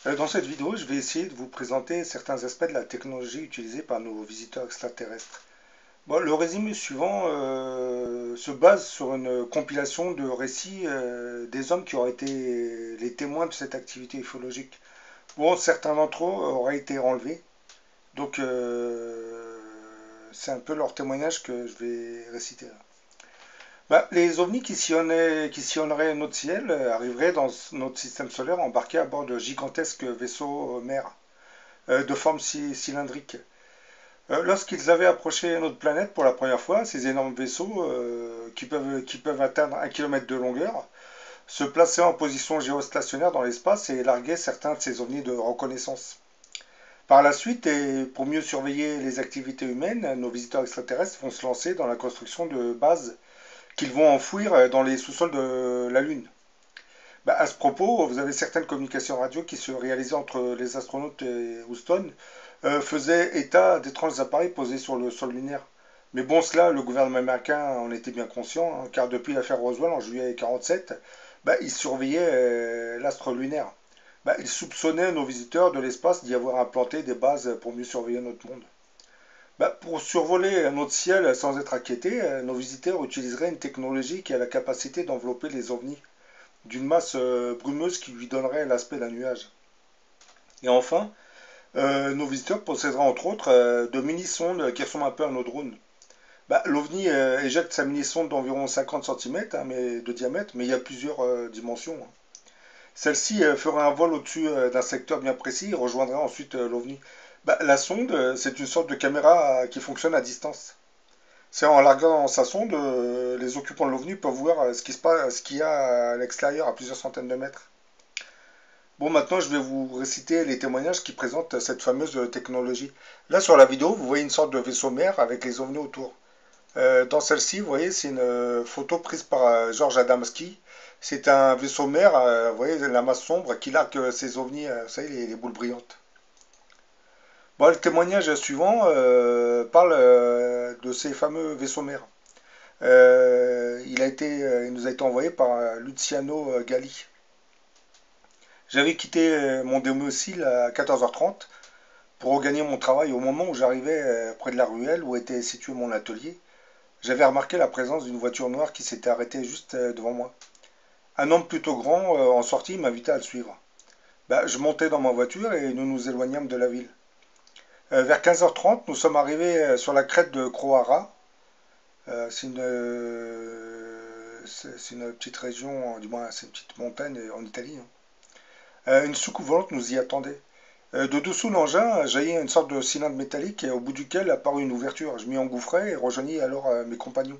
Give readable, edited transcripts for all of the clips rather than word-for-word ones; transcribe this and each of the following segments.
Dans cette vidéo, je vais essayer de vous présenter certains aspects de la technologie utilisée par nos visiteurs extraterrestres. Bon, le résumé suivant se base sur une compilation de récits des hommes qui auraient été les témoins de cette activité ufologique. Bon, certains d'entre eux auraient été enlevés, donc c'est un peu leur témoignage que je vais réciter là. Bah, les ovnis qui sillonneraient notre ciel arriveraient dans notre système solaire embarqués à bord de gigantesques vaisseaux mers de forme cylindrique. Lorsqu'ils avaient approché notre planète pour la première fois, ces énormes vaisseaux, qui peuvent atteindre 1 kilomètre de longueur, se plaçaient en position géostationnaire dans l'espace et larguaient certains de ces ovnis de reconnaissance. Par la suite, et pour mieux surveiller les activités humaines, nos visiteurs extraterrestres vont se lancer dans la construction de bases qu'ils vont enfouir dans les sous-sols de la Lune. Bah, à ce propos, vous avez certaines communications radio qui se réalisaient entre les astronautes et Houston, faisaient état d'étranges appareils posés sur le sol lunaire. Mais bon, cela, le gouvernement américain en était bien conscient, hein, car depuis l'affaire Roswell en juillet 1947, bah, il surveillait l'astre lunaire. Bah, il soupçonnait nos visiteurs de l'espace d'y avoir implanté des bases pour mieux surveiller notre monde. Bah, pour survoler notre ciel sans être inquiétés, nos visiteurs utiliseraient une technologie qui a la capacité d'envelopper les ovnis d'une masse brumeuse qui lui donnerait l'aspect d'un nuage. Et enfin, nos visiteurs posséderaient entre autres de mini-sondes qui ressemblent un peu à nos drones. Bah, l'OVNI éjecte sa mini-sonde d'environ 50 cm de diamètre, mais il y a plusieurs dimensions, hein. Celle-ci ferait un vol au-dessus d'un secteur bien précis et rejoindrait ensuite l'OVNI. Bah, la sonde, c'est une sorte de caméra qui fonctionne à distance. C'est en larguant sa sonde, les occupants de l'OVNI peuvent voir ce qu'il y a à l'extérieur à plusieurs centaines de mètres. Bon, maintenant, je vais vous réciter les témoignages qui présentent cette fameuse technologie. Là, sur la vidéo, vous voyez une sorte de vaisseau mère avec les ovnis autour. Dans celle-ci, vous voyez, c'est une photo prise par Georges Adamski. C'est un vaisseau mère, vous voyez, la masse sombre qui largue ses ovnis, vous savez, les boules brillantes. Bon, le témoignage suivant parle de ces fameux vaisseaux mères. Il nous a été envoyé par Luciano Galli. J'avais quitté mon domicile à 14h30 pour regagner mon travail. Au moment où j'arrivais près de la ruelle où était situé mon atelier, j'avais remarqué la présence d'une voiture noire qui s'était arrêtée juste devant moi. Un homme plutôt grand en sortie m'invitait à le suivre. Bah, je montais dans ma voiture et nous nous éloignâmes de la ville. Vers 15h30, nous sommes arrivés sur la crête de Croara. C'est une petite région, du moins c'est une petite montagne en Italie, hein. Une soucoupe volante nous y attendait. De dessous l'engin jaillit une sorte de cylindre métallique au bout duquel apparut une ouverture. Je m'y engouffrai et rejoignis alors mes compagnons.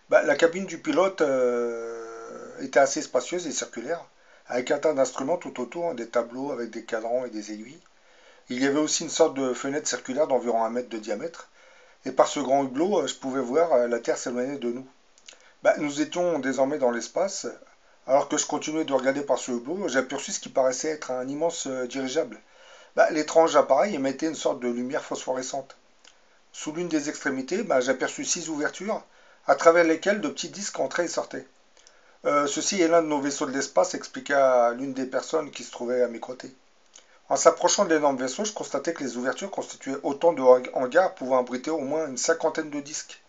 Bah, la cabine du pilote était assez spacieuse et circulaire, avec un tas d'instruments tout autour, hein, des tableaux avec des cadrans et des aiguilles. Il y avait aussi une sorte de fenêtre circulaire d'environ 1 mètre de diamètre, et par ce grand hublot, je pouvais voir la Terre s'éloigner de nous. Bah, nous étions désormais dans l'espace. Alors que je continuais de regarder par ce hublot, j'aperçus ce qui paraissait être un immense dirigeable. Bah, l'étrange appareil émettait une sorte de lumière phosphorescente. Sous l'une des extrémités, bah, j'aperçus 6 ouvertures, à travers lesquelles de petits disques entraient et sortaient. Ceci est l'un de nos vaisseaux de l'espace, expliqua l'une des personnes qui se trouvait à mes côtés. En s'approchant de l'énorme vaisseau, je constatais que les ouvertures constituaient autant de hangars pouvant abriter au moins une cinquantaine de disques.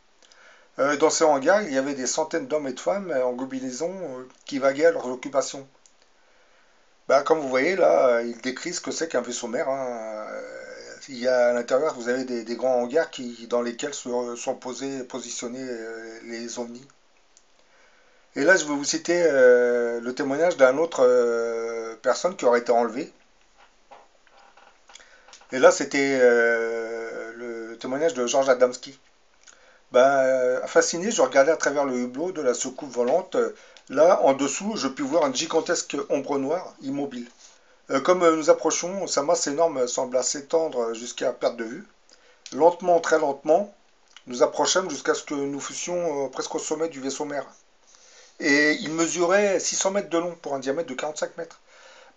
Dans ces hangars, il y avait des centaines d'hommes et de femmes en combinaison qui vaguaient à leurs occupations. Bah, comme vous voyez là, il décrit ce que c'est qu'un vaisseau mère, hein. Il y a à l'intérieur, vous avez des grands hangars dans lesquels sont positionnés les ovnis. Et là, je vais vous citer le témoignage d'un autre personne qui aurait été enlevée. Et là, c'était le témoignage de Georges Adamski. Ben, fasciné, je regardais à travers le hublot de la soucoupe volante. Là, en dessous, je pus voir une gigantesque ombre noire, immobile. Comme nous approchions, sa masse énorme sembla s'étendre jusqu'à perte de vue. Lentement, très lentement, nous approchâmes jusqu'à ce que nous fussions presque au sommet du vaisseau mère. Et il mesurait 600 mètres de long pour un diamètre de 45 mètres.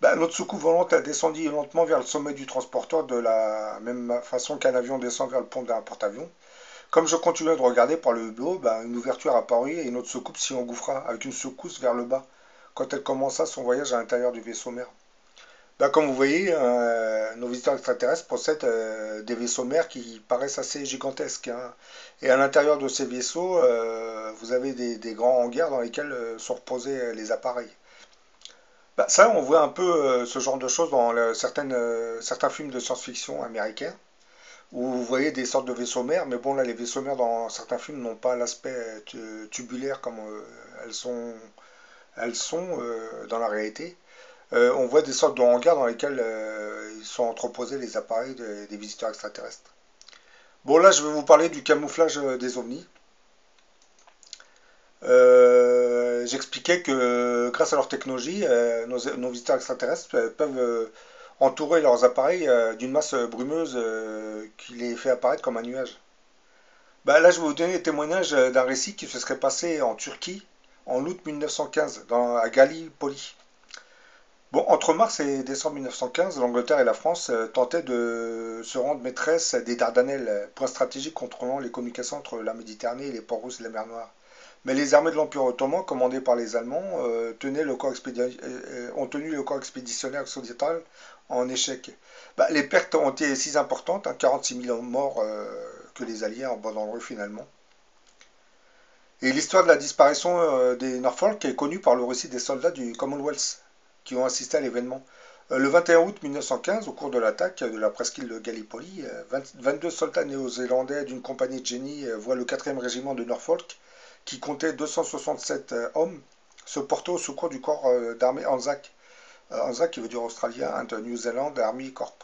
Ben, notre soucoupe volante a descendu lentement vers le sommet du transporteur de la même façon qu'un avion descend vers le pont d'un porte-avions. Comme je continuais de regarder par le hublot, ben, une ouverture apparut et notre soucoupe s'y engouffra avec une secousse vers le bas quand elle commença son voyage à l'intérieur du vaisseau mère. Bah, comme vous voyez, nos visiteurs extraterrestres possèdent des vaisseaux mers qui paraissent assez gigantesques, hein. Et à l'intérieur de ces vaisseaux, vous avez des grands hangars dans lesquels sont reposés les appareils. Bah, ça, on voit un peu ce genre de choses dans certains films de science-fiction américains, où vous voyez des sortes de vaisseaux mers, mais bon, là, les vaisseaux mers dans certains films n'ont pas l'aspect tubulaire comme elles sont dans la réalité. On voit des sortes de hangars dans lesquels ils sont entreposés les appareils des visiteurs extraterrestres. Bon, là, je vais vous parler du camouflage des ovnis. J'expliquais que grâce à leur technologie, nos visiteurs extraterrestres peuvent entourer leurs appareils d'une masse brumeuse qui les fait apparaître comme un nuage. Bah, là, je vais vous donner le témoignage d'un récit qui se serait passé en Turquie en août 1915, à Gallipoli. Bon, entre mars et décembre 1915, l'Angleterre et la France tentaient de se rendre maîtresses des Dardanelles, point stratégique contrôlant les communications entre la Méditerranée et les ports russes de la mer Noire. Mais les armées de l'Empire ottoman, commandées par les Allemands, ont tenu le corps expéditionnaire occidental en échec. Bah, les pertes ont été si importantes, hein, 46 000 morts que les Alliés abandonneraient finalement. Et l'histoire de la disparition des Norfolk est connue par le récit des soldats du Commonwealth qui ont assisté à l'événement. Le 21 août 1915, au cours de l'attaque de la presqu'île de Gallipoli, 22 soldats néo-zélandais d'une compagnie de génie voient le 4e régiment de Norfolk, qui comptait 267 hommes, se porter au secours du corps d'armée Anzac. Anzac qui veut dire australien, and New Zealand Army Corps,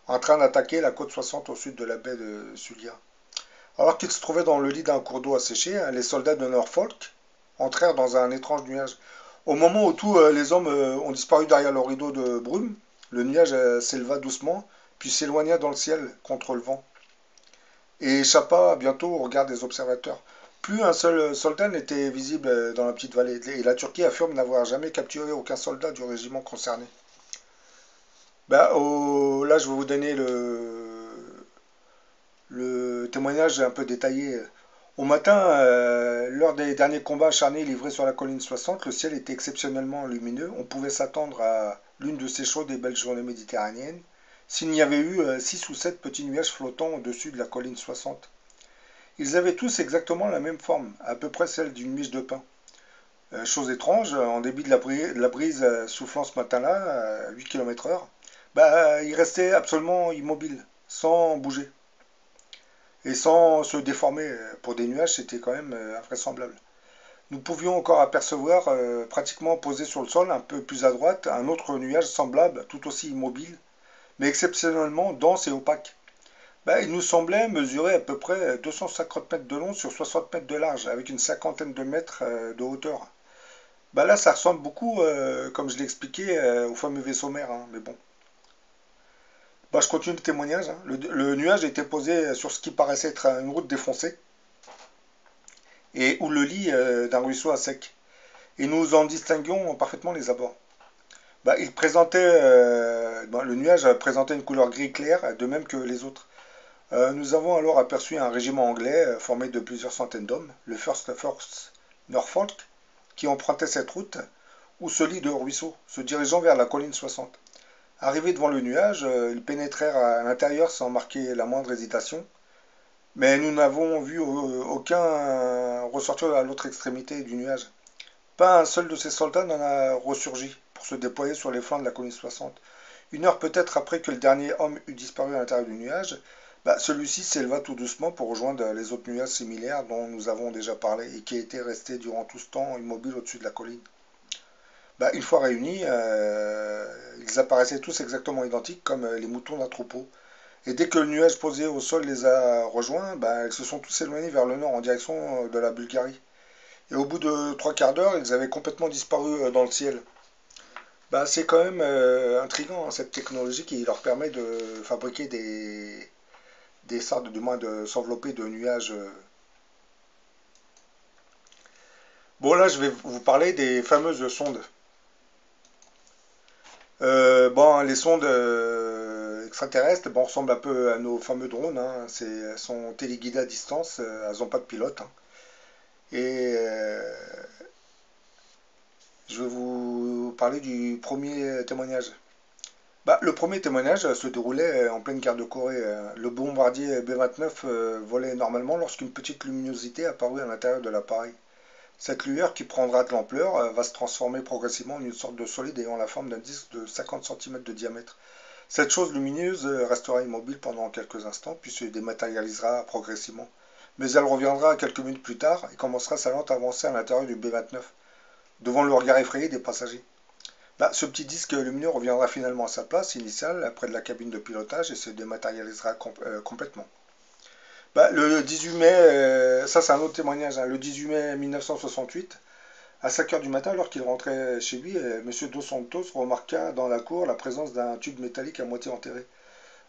en train d'attaquer la côte 60 au sud de la baie de Sulia. Alors qu'ils se trouvaient dans le lit d'un cours d'eau asséché, hein, les soldats de Norfolk entrèrent dans un étrange nuage. Au moment où tous les hommes ont disparu derrière le rideau de brume, le nuage s'éleva doucement, puis s'éloigna dans le ciel contre le vent, et échappa bientôt au regard des observateurs. Plus un seul soldat n'était visible dans la petite vallée, et la Turquie affirme n'avoir jamais capturé aucun soldat du régiment concerné. Bah, là, je vais vous donner le témoignage est un peu détaillé. Au matin, lors des derniers combats acharnés livrés sur la colline 60, le ciel était exceptionnellement lumineux. On pouvait s'attendre à l'une de ces chaudes et belles journées méditerranéennes s'il n'y avait eu 6 ou 7 petits nuages flottants au-dessus de la colline 60. Ils avaient tous exactement la même forme, à peu près celle d'une miche de pain. Chose étrange, en débit de la brise soufflant ce matin-là, à 8 km/h, bah, ils restaient absolument immobiles, sans bouger. Et sans se déformer pour des nuages, c'était quand même invraisemblable. Nous pouvions encore apercevoir, pratiquement posé sur le sol, un peu plus à droite, un autre nuage semblable, tout aussi immobile, mais exceptionnellement dense et opaque. Ben, il nous semblait mesurer à peu près 250 mètres de long sur 60 mètres de large, avec une cinquantaine de mètres de hauteur. Ben là, ça ressemble beaucoup, comme je l'ai expliqué, au fameux vaisseau mère, hein, mais bon. Ben, je continue le témoignage, hein. Le nuage était posé sur ce qui paraissait être une route défoncée, et ou le lit d'un ruisseau à sec. Et nous en distinguions parfaitement les abords. Bah, le nuage présentait une couleur gris clair, de même que les autres. Nous avons alors aperçu un régiment anglais formé de plusieurs centaines d'hommes, le First Force Norfolk, qui empruntait cette route, ou ce lit de ruisseau, se dirigeant vers la colline 60. Arrivés devant le nuage, ils pénétrèrent à l'intérieur sans marquer la moindre hésitation, mais nous n'avons vu aucun ressortir à l'autre extrémité du nuage. Pas un seul de ces soldats n'en a ressurgi pour se déployer sur les flancs de la colline 60. Une heure peut-être après que le dernier homme eut disparu à l'intérieur du nuage, bah, celui-ci s'éleva tout doucement pour rejoindre les autres nuages similaires dont nous avons déjà parlé et qui étaient restés durant tout ce temps immobiles au-dessus de la colline. Bah, une fois réunis, ils apparaissaient tous exactement identiques comme les moutons d'un troupeau. Et dès que le nuage posé au sol les a rejoints, bah, ils se sont tous éloignés vers le nord en direction de la Bulgarie. Et au bout de 3 quarts d'heure, ils avaient complètement disparu dans le ciel. Bah, c'est quand même intriguant, hein, cette technologie qui leur permet de fabriquer des sortes, du moins de s'envelopper de nuages. Bon, là, je vais vous parler des fameuses sondes. Bon, les sondes extraterrestres, bon, ressemblent un peu à nos fameux drones, hein. Elles sont téléguidées à distance, elles n'ont pas de pilote, hein. Et je vais vous parler du premier témoignage. Le premier témoignage se déroulait en pleine guerre de Corée. Le bombardier B-29 volait normalement lorsqu'une petite luminosité apparut à l'intérieur de l'appareil. Cette lueur, qui prendra de l'ampleur, va se transformer progressivement en une sorte de solide ayant la forme d'un disque de 50 cm de diamètre. Cette chose lumineuse restera immobile pendant quelques instants, puis se dématérialisera progressivement. Mais elle reviendra quelques minutes plus tard et commencera sa lente avancée à l'intérieur du B-29, devant le regard effrayé des passagers. Ce petit disque lumineux reviendra finalement à sa place initiale, près de la cabine de pilotage, et se dématérialisera complètement. Le 18 mai, ça c'est un autre témoignage, hein, le 18 mai 1968, à 5 heures du matin, alors qu'il rentrait chez lui, M. Dos Santos remarqua dans la cour la présence d'un tube métallique à moitié enterré.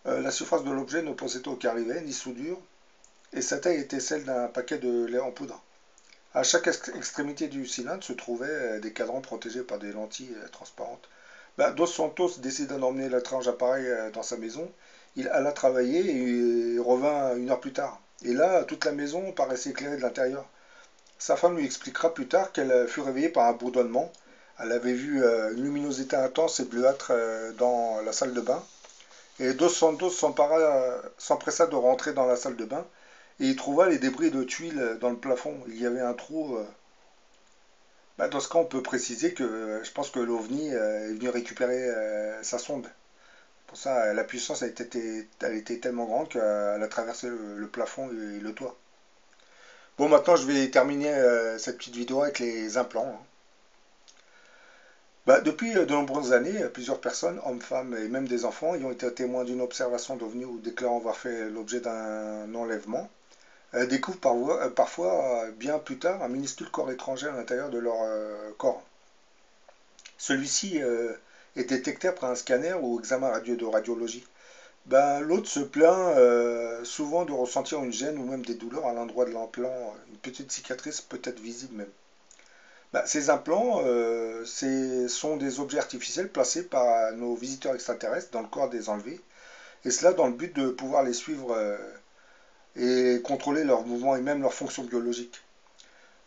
La surface de l'objet ne possédait aucun rivet ni soudure, et sa taille était celle d'un paquet de lait en poudre. À chaque extrémité du cylindre se trouvaient des cadrans protégés par des lentilles transparentes. Dos Santos décida d'emmener l'étrange appareil dans sa maison. Il alla travailler et revint une heure plus tard. Et là, toute la maison paraissait éclairée de l'intérieur. Sa femme lui expliquera plus tard qu'elle fut réveillée par un bourdonnement. Elle avait vu une luminosité intense et bleuâtre dans la salle de bain. Et Dos Santos s'empressa de rentrer dans la salle de bain et il trouva les débris de tuiles dans le plafond. Il y avait un trou. Dans ce cas, on peut préciser que je pense que l'OVNI est venu récupérer sa sonde. Pour ça, la puissance elle était tellement grande qu'elle a traversé le plafond et le toit. Bon, maintenant, je vais terminer cette petite vidéo avec les implants, hein. Depuis de nombreuses années, plusieurs personnes, hommes, femmes et même des enfants, y ont été témoins d'une observation d'OVNI ou déclarant avoir fait l'objet d'un enlèvement, découvrent parfois, bien plus tard, un minuscule corps étranger à l'intérieur de leur corps. Celui-ci est détecté après un scanner ou examen radio de radiologie. L'autre se plaint souvent de ressentir une gêne ou même des douleurs à l'endroit de l'implant, une petite cicatrice peut être visible même. Ces implants sont des objets artificiels placés par nos visiteurs extraterrestres dans le corps des enlevés, et cela dans le but de pouvoir les suivre et contrôler leurs mouvements et même leurs fonctions biologiques.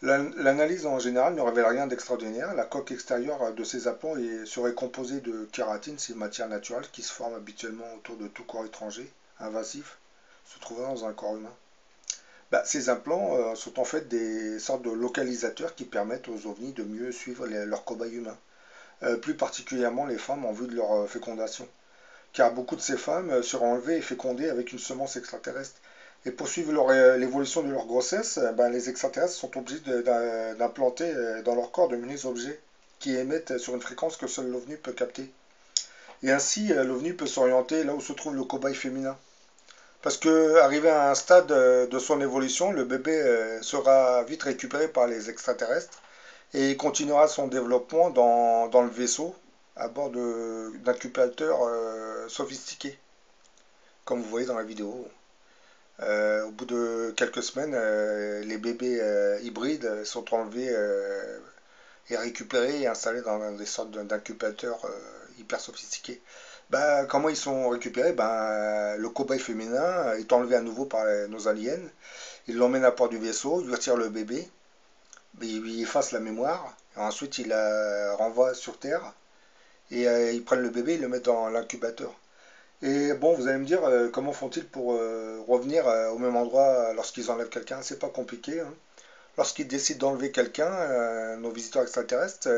L'analyse en général ne révèle rien d'extraordinaire. La coque extérieure de ces implants serait composée de kératine, c'est une matière naturelle qui se forme habituellement autour de tout corps étranger, invasif, se trouvant dans un corps humain. Ces implants sont en fait des sortes de localisateurs qui permettent aux ovnis de mieux suivre leurs cobayes humains, plus particulièrement les femmes en vue de leur fécondation. Car beaucoup de ces femmes seront enlevées et fécondées avec une semence extraterrestre. Et pour suivre l'évolution de leur grossesse, les extraterrestres sont obligés d'implanter dans leur corps de menus objets qui émettent sur une fréquence que seul l'OVNI peut capter. Et ainsi, l'OVNI peut s'orienter là où se trouve le cobaye féminin. Parce que, arrivé à un stade de son évolution, le bébé sera vite récupéré par les extraterrestres et continuera son développement dans le vaisseau à bord d'incubateurs sophistiqués, comme vous voyez dans la vidéo. Au bout de quelques semaines, les bébés hybrides sont enlevés et récupérés et installés dans des sortes d'incubateurs hyper sophistiqués. Comment ils sont récupérés? Le cobaye féminin est enlevé à nouveau par nos aliens. Ils l'emmènent à bord du vaisseau, ils lui retirent le bébé, ils lui effacent la mémoire, et ensuite ils la renvoient sur Terre et ils prennent le bébé et le mettent dans l'incubateur. Et bon, vous allez me dire, comment font-ils pour revenir au même endroit lorsqu'ils enlèvent quelqu'un? C'est pas compliqué, hein. Lorsqu'ils décident d'enlever quelqu'un, nos visiteurs extraterrestres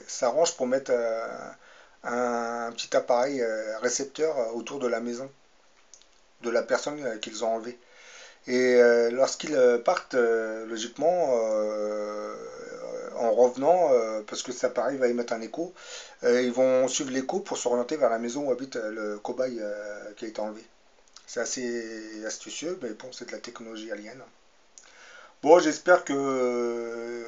s'arrangent pour mettre un petit appareil récepteur autour de la maison de la personne qu'ils ont enlevée. Et lorsqu'ils partent, logiquement, en revenant, parce que cet appareil va émettre un écho, ils vont suivre l'écho pour s'orienter vers la maison où habite le cobaye qui a été enlevé. C'est assez astucieux, mais bon, c'est de la technologie alien. Bon, j'espère que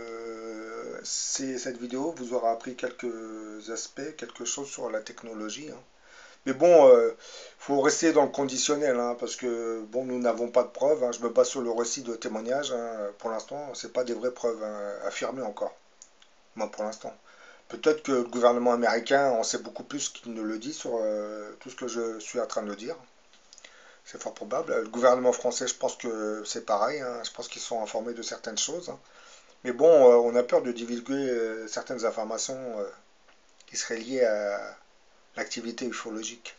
cette vidéo vous aura appris quelques aspects, quelque chose sur la technologie, hein. Mais bon, faut rester dans le conditionnel, hein, parce que bon, nous n'avons pas de preuves, hein. Je me base sur le récit de témoignage, hein. Pour l'instant, c'est pas des vraies preuves, hein, affirmées encore. Moi, pour l'instant. Peut-être que le gouvernement américain en sait beaucoup plus qu'il ne le dit sur tout ce que je suis en train de dire. C'est fort probable. Le gouvernement français, je pense que c'est pareil, hein. Je pense qu'ils sont informés de certaines choses, hein. Mais bon, on a peur de divulguer certaines informations qui seraient liées à l'activité ufologique.